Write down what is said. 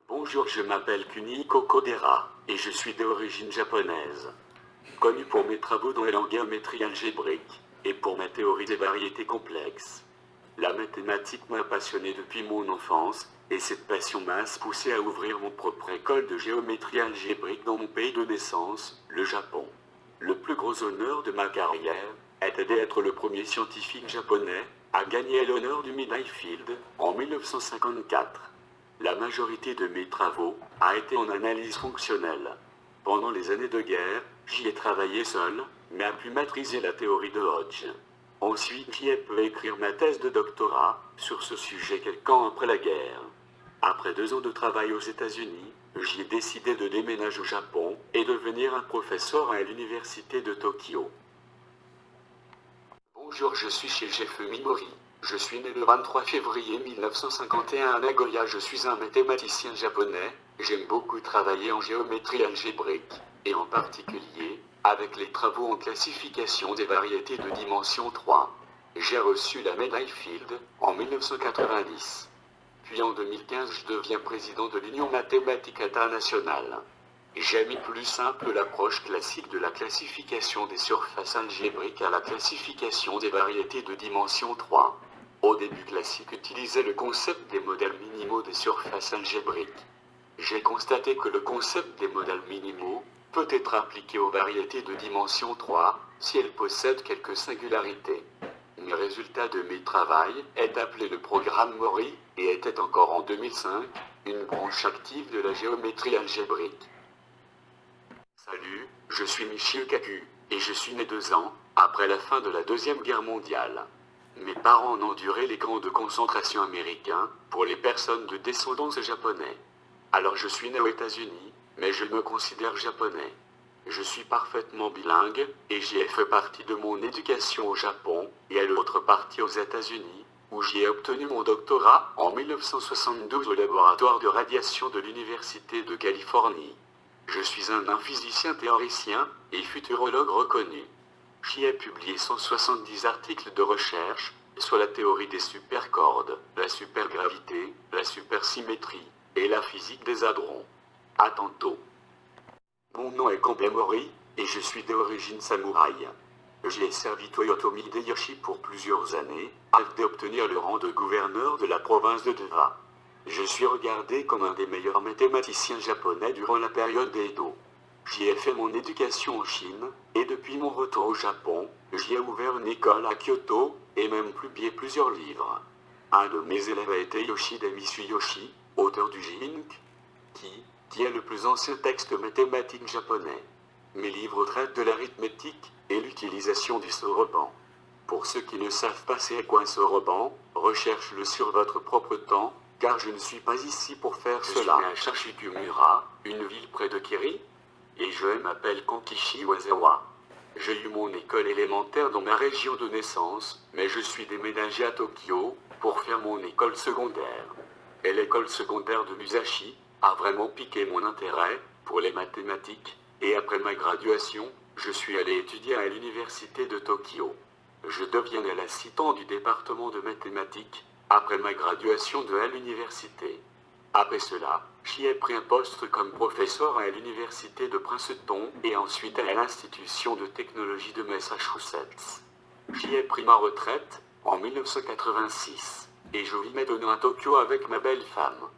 Bonjour, je m'appelle Kunihiko Kodera, et je suis d'origine japonaise. Connu pour mes travaux dans la géométrie algébrique, et pour ma théorie des variétés complexes. La mathématique m'a passionné depuis mon enfance, et cette passion m'a poussé à ouvrir mon propre école de géométrie algébrique dans mon pays de naissance, le Japon. Le plus gros honneur de ma carrière était d'être le premier scientifique japonais à gagner l'honneur du Medai Field en 1954. La majorité de mes travaux a été en analyse fonctionnelle. Pendant les années de guerre, j'y ai travaillé seul, mais a pu maîtriser la théorie de Hodge. Ensuite, j'y ai pu écrire ma thèse de doctorat sur ce sujet quelques temps après la guerre. Après 2 ans de travail aux États-Unis, j'y ai décidé de déménager au Japon et devenir un professeur à l'université de Tokyo. Bonjour, je suis Shigeru Fumimori. Je suis né le 23 février 1951 à Nagoya. Je suis un mathématicien japonais. J'aime beaucoup travailler en géométrie algébrique, et en particulier avec les travaux en classification des variétés de dimension 3. J'ai reçu la médaille Field en 1990. Puis en 2015, je deviens président de l'Union mathématique internationale. J'ai mis plus simple l'approche classique de la classification des surfaces algébriques à la classification des variétés de dimension 3. Au début, classique utilisait le concept des modèles minimaux des surfaces algébriques. J'ai constaté que le concept des modèles minimaux peut être appliqué aux variétés de dimension 3 si elles possèdent quelques singularités. Le résultat de mes travaux est appelé le programme Mori et était encore en 2005 une branche active de la géométrie algébrique. Salut, je suis Michio Kaku, et je suis né 2 ans après la fin de la Deuxième Guerre mondiale. Mes parents ont enduré les camps de concentration américains pour les personnes de descendance japonais. Alors je suis né aux États-Unis, mais je me considère japonais. Je suis parfaitement bilingue, et j'y ai fait partie de mon éducation au Japon, et à l'autre partie aux États-Unis, où j'y ai obtenu mon doctorat en 1972 au laboratoire de radiation de l'Université de Californie. Je suis un physicien théoricien et futurologue reconnu. J'y ai publié 170 articles de recherche sur la théorie des supercordes, la supergravité, la supersymétrie et la physique des hadrons. À tantôt. Mon nom est Kambei Mori et je suis d'origine samouraï. J'ai servi Toyotomi Hideyoshi pour plusieurs années avant d'obtenir le rang de gouverneur de la province de Dewa. Je suis regardé comme un des meilleurs mathématiciens japonais durant la période d'Edo. J'y ai fait mon éducation en Chine, et depuis mon retour au Japon, j'y ai ouvert une école à Kyoto, et même publié plusieurs livres. Un de mes élèves a été Yoshida Mitsuyoshi, auteur du Jink, qui est le plus ancien texte mathématique japonais. Mes livres traitent de l'arithmétique et l'utilisation du soroban. Pour ceux qui ne savent pas c'est quoi un soroban, recherche-le sur votre propre temps, car je ne suis pas ici pour faire cela. Je suis à Shashikumura, une ville près de Kiri, et je m'appelle Konkichi Wazawa. J'ai eu mon école élémentaire dans ma région de naissance, mais je suis déménagé à Tokyo pour faire mon école secondaire. Et l'école secondaire de Musashi a vraiment piqué mon intérêt pour les mathématiques, et après ma graduation, je suis allé étudier à l'université de Tokyo. Je deviens l'assistant du département de mathématiques après ma graduation de l'université. Après cela, j'y ai pris un poste comme professeur à l'université de Princeton et ensuite à l'institution de technologie de Massachusetts. J'y ai pris ma retraite en 1986 et je vis maintenant à Tokyo avec ma belle femme.